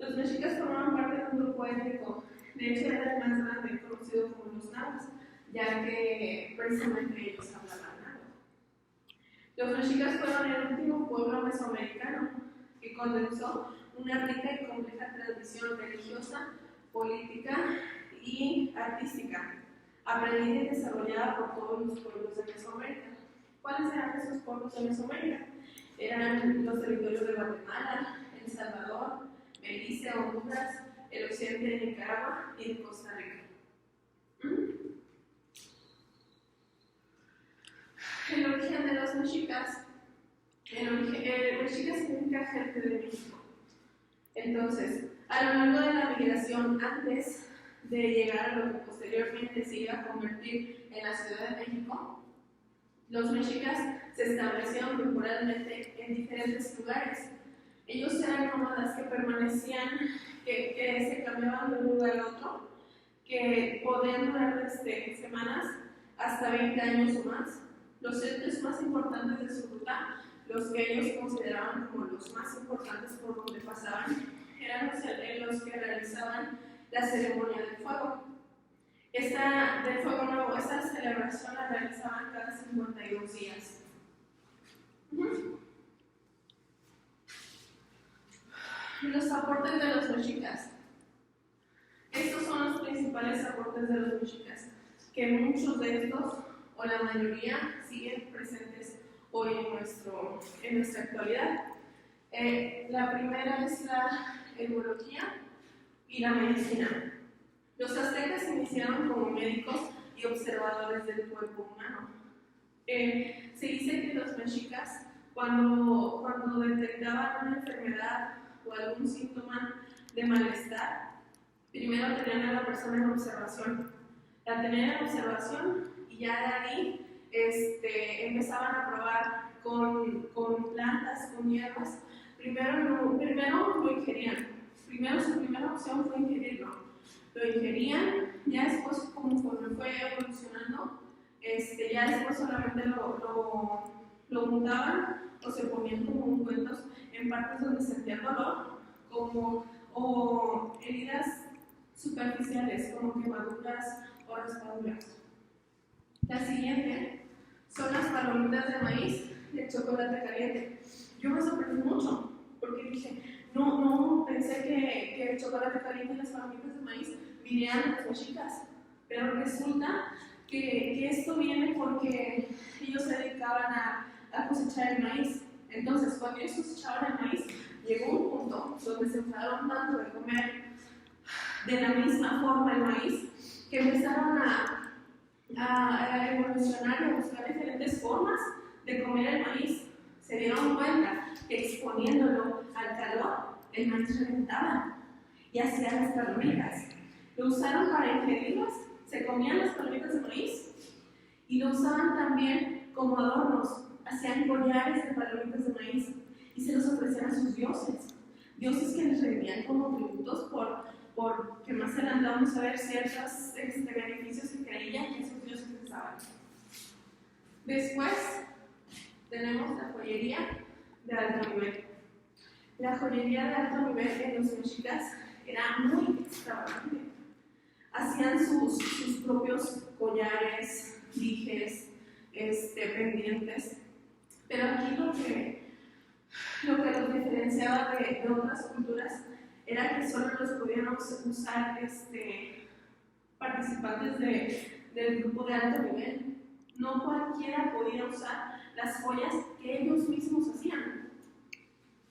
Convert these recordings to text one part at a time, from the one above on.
Los mexicas formaban parte de un grupo étnico, de hecho era el más grande, conocido como los nahuas, ya que precisamente ellos hablaban náhuatl. Los mexicas fueron el último pueblo mesoamericano que condensó una rica y compleja tradición religiosa, política y artística, aprendida y desarrollada por todos los pueblos de Mesoamérica. ¿Cuáles eran esos pueblos de Mesoamérica? Eran los territorios de Guatemala, El Salvador, Belice, Honduras, el occidente de Nicaragua y de Costa Rica. El origen de los mexicas. El mexica significa gente de México. Entonces, a lo largo de la migración, antes de llegar a lo que posteriormente se iba a convertir en la Ciudad de México, los mexicas se establecieron temporalmente en diferentes lugares. Ellos eran nómadas que permanecían, que se cambiaban de un lugar a otro, que podían durar desde semanas hasta 20 años o más. Los centros más importantes de su ruta, los que ellos consideraban como los más importantes por donde pasaban, eran los que realizaban la ceremonia del fuego. Del fuego nuevo, esta celebración la realizaban cada 52 días. Los aportes de los mexicas. Estos son los principales aportes de los mexicas, que muchos de estos, o la mayoría, siguen presentes hoy en nuestra actualidad. La primera es la herbología y la medicina. Los aztecas se iniciaron como médicos y observadores del cuerpo humano. Se dice que los mexicas, cuando detectaban una enfermedad o algún síntoma de malestar, primero tenían a la persona en observación. La tenían en observación y ya de ahí empezaban a probar con plantas, con hierbas. Primero lo ingerían. Su primera opción fue ingerirlo. Lo ingerían, ya después, conforme fue evolucionando, ya después solamente lo untaban o se ponían como ungüentos en partes donde sentían dolor, o heridas superficiales, como quemaduras o raspaduras. La siguiente son las palomitas de maíz de chocolate caliente. Yo me sorprendí mucho, porque dije, no pensé que el chocolate caliente y las palomitas de maíz vinieran de las mexicas, pero resulta que esto viene porque ellos se dedicaban a cosechar el maíz. Entonces, cuando ellos cosechaban el maíz, llegó un punto donde se enfadaron tanto de comer de la misma forma el maíz, que empezaron a evolucionar y a buscar diferentes formas de comer el maíz. Se dieron cuenta que exponiéndolo al calor, el maíz reventaba y hacían las palomitas. Lo usaron para ingerirlas, se comían las palomitas de maíz y lo usaban también como adornos. Hacían collares de palomitas de maíz y se los ofrecían a sus dioses. Dioses que les rendían como tributos porque más adelante vamos a ver ciertos beneficios que creían que esos dioses les daban. Después tenemos la joyería de alto nivel. La joyería de alto nivel en los mexicas era muy extravagante. Hacían sus propios collares, dijes, pendientes. Pero aquí lo que los diferenciaba de otras culturas era que solo los podían usar participantes del grupo de alto nivel. No cualquiera podía usar las joyas que ellos mismos hacían.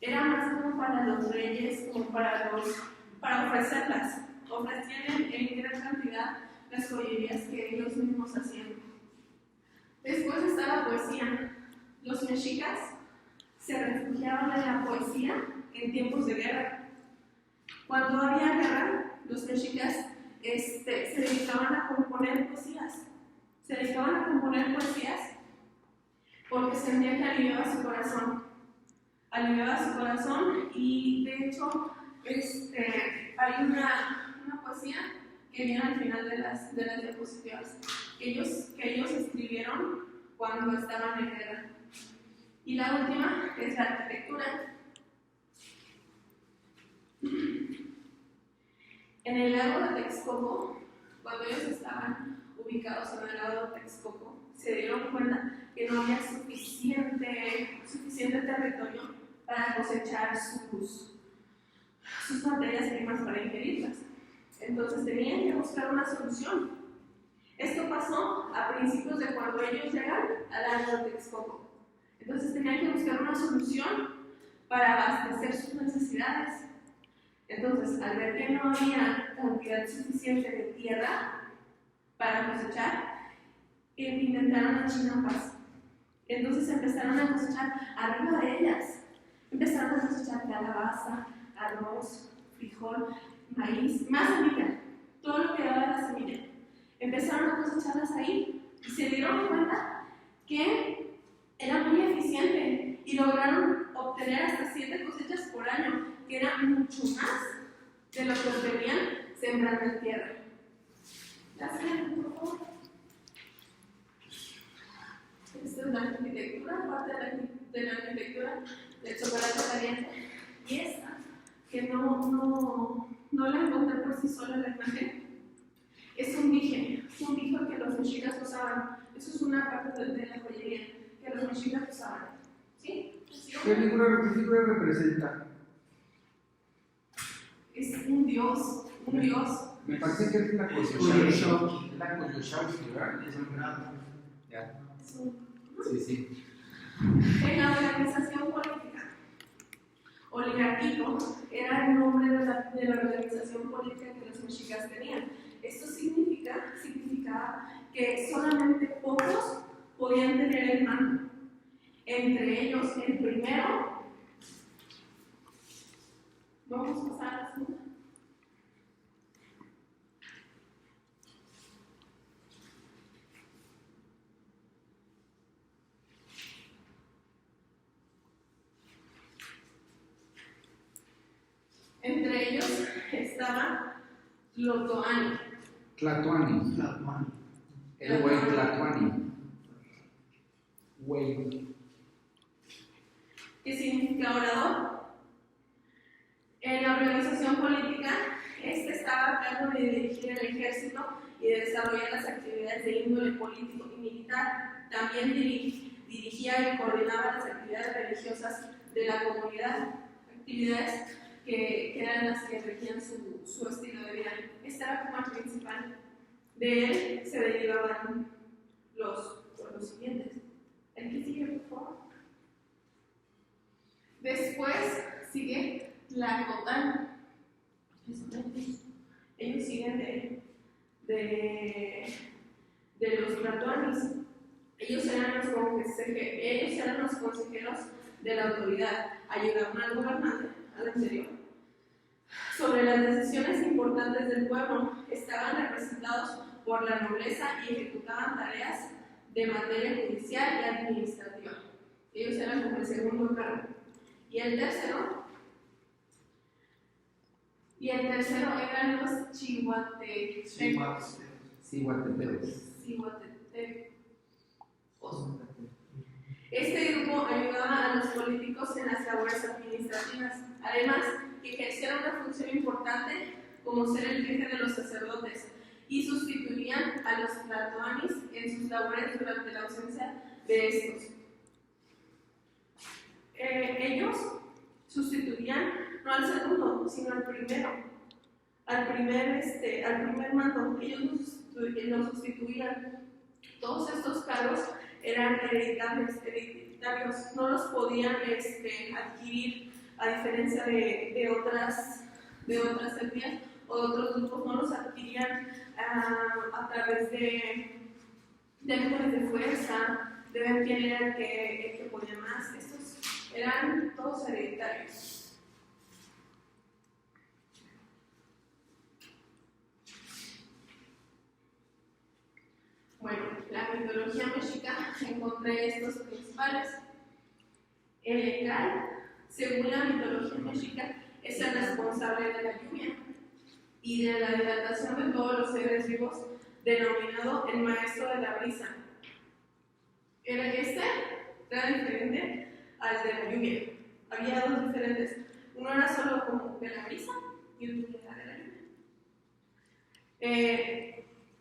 Era más como para los reyes, como para ofrecerlas. Ofrecían en gran cantidad las joyerías que ellos mismos hacían. Después está la poesía. Los mexicas se refugiaban en la poesía en tiempos de guerra. Cuando había guerra, los mexicas se dedicaban a componer poesías. Se dedicaban a componer poesías porque sentían que aliviaba su corazón. Aliviaba su corazón y de hecho hay una poesía que viene al final de las diapositivas que ellos escribieron cuando estaban en guerra. Y la última es la arquitectura. En el lago de Texcoco, cuando ellos estaban ubicados en el lago de Texcoco, se dieron cuenta que no había suficiente territorio para cosechar sus materias primas para ingerirlas. Entonces tenían que buscar una solución. Esto pasó a principios de cuando ellos llegan al lago de Texcoco. Entonces tenían que buscar una solución para abastecer sus necesidades. Entonces, al ver que no había cantidad suficiente de tierra para cosechar, intentaron chinampas. Entonces empezaron a cosechar arriba de ellas. Empezaron a cosechar calabaza, arroz, frijol, maíz, más semilla, todo lo que daba la semilla. Empezaron a cosecharlas ahí y se dieron cuenta que era muy eficiente y lograron obtener hasta 7 cosechas por año, que era mucho más de lo que obtenían sembrando en tierra. La siguiente, por favor. Esta es la arquitectura, parte de la arquitectura del chocolate caliente. Y esta, que no la encontré por sí sola en la imagen, es un dije que los mexicas usaban. Eso es una parte de la joyería que los mexicas usaban. ¿Sí? ¿Qué figura representa? Es un dios, Me parece que es la Coyoshausky. La Coyoshausky, ¿verdad? Es un grado. Ya. Sí. En la organización política, oligarquico era el nombre de la organización política que los mexicas tenían. Esto significaba que solamente pocos podían tener el mando. Entre ellos, el primero. Vamos a pasar a la segunda. Entre ellos estaba Tlatoani. El güey Tlatoani. ¿Qué significa orador? En la organización política, estaba a cargo de dirigir el ejército y de desarrollar las actividades de índole político y militar. También dirigía y coordinaba las actividades religiosas de la comunidad, actividades que eran las que regían su estilo de vida. Esta era como el principal. De él se derivaban los siguientes. ¿El que sigue, por favor? Después sigue la Cotán. Ellos siguen de los Tlatoanis. Ellos eran los consejeros de la autoridad. Ayudaban al gobernante, al anterior. Sobre las decisiones importantes del pueblo, estaban representados por la nobleza y ejecutaban tareas de materia judicial y administrativa. Ellos eran como el segundo cargo. Y el tercero eran los chihuatepeos. Este grupo ayudaba a los políticos en las labores administrativas, además que ejercían una función importante como ser el jefe de los sacerdotes y sustituían a los tlatoanis en sus labores durante la ausencia de estos. Ellos sustituían no al segundo, sino al primero, al primer mando. Ellos lo sustituían. Todos estos cargos eran hereditarios, no los podían adquirir, a diferencia de otras etnias o de otros grupos, no los adquirían a través de números de fuerza, de ver quién era el que podía más. Estos eran todos hereditarios. Bueno, la mitología mexica encontré estos principales. El Ekal, según la mitología mexica, es el responsable de la lluvia y de la hidratación de todos los seres vivos, denominado el maestro de la brisa. Era diferente al de la lluvia. Había dos diferentes. Uno era solo como de la brisa y otro era de la lluvia.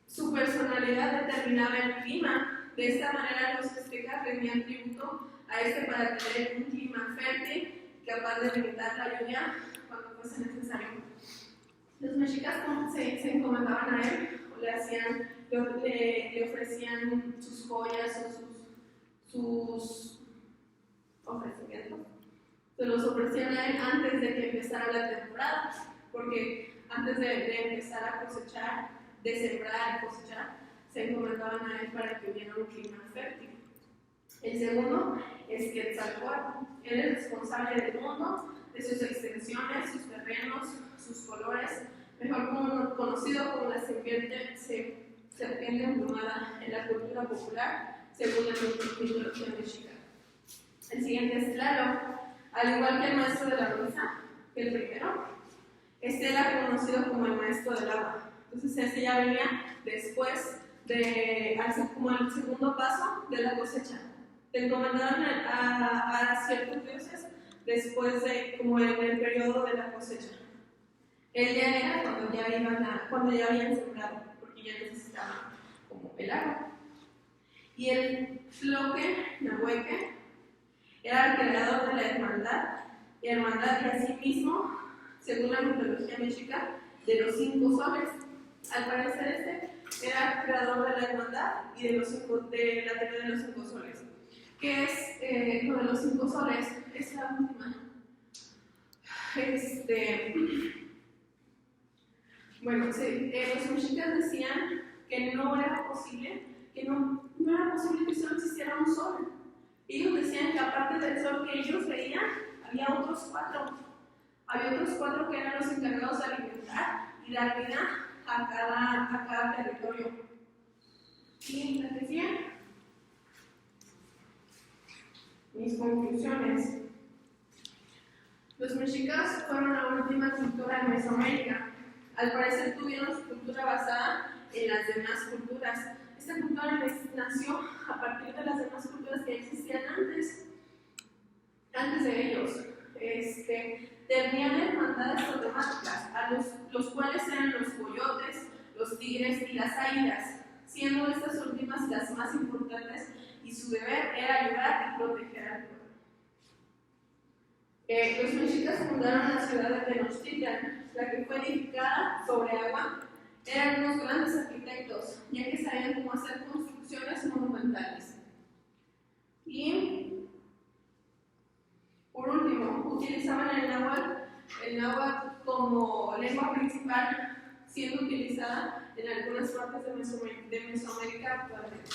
Su personalidad determinaba el clima. De esta manera los aztecas rendían tributo a este para tener un clima fértil capaz de limitar la lluvia cuando fuese necesario. Los mexicas se encomendaban a él o le ofrecían sus joyas o sus ofrecimientos. Se los ofrecían a él antes de que empezara la temporada, porque antes de empezar a cosechar, de sembrar y cosechar, se encomendaban a él para que hubiera un clima fértil. El segundo es Quetzalcóatl. Él es responsable del mundo, de sus extensiones, sus terrenos, sus colores, mejor conocido como la serpiente emplumada en la cultura popular, según la mitología mexica. El siguiente es Tlaloc. Al igual que el maestro de la brisa, que el primero, este era conocido como el maestro del agua. Entonces este ya venía después como el segundo paso de la cosecha. Te encomendaron a ciertos dioses después como en el periodo de la cosecha. El ya era cuando ya habían sembrado, porque ya necesitaban como el agua. Y el Nahueque era el creador de la hermandad y asimismo, según la mitología mexica, de los 5 soles. Al parecer era el creador de la hermandad y de la teoría de los 5 soles. ¿Qué es lo de los 5 soles? Es la última. Bueno, sí, los mexicas decían que no era posible que solo existiera un sol. Ellos decían que aparte del sol que ellos veían, había otros 4. Había otros 4 que eran los encargados de alimentar y dar vida a cada territorio. Y les decía mis conclusiones. Los mexicas fueron la última cultura en Mesoamérica. Al parecer tuvieron su cultura basada en las demás culturas. Esta cultura nació a partir de las demás culturas que existían antes de ellos. Tenían hermandades problemáticas, los cuales eran los coyotes, los tigres y las águilas, siendo estas últimas las más importantes, y su deber era ayudar y proteger al pueblo. Los mexicas fundaron la ciudad de Tenochtitlan, la que fue edificada sobre agua. Eran unos grandes arquitectos, ya que sabían cómo hacer construcciones monumentales. Y, por último, utilizaban el náhuatl como lengua principal, siendo utilizada en algunas partes de Mesoamérica actualmente.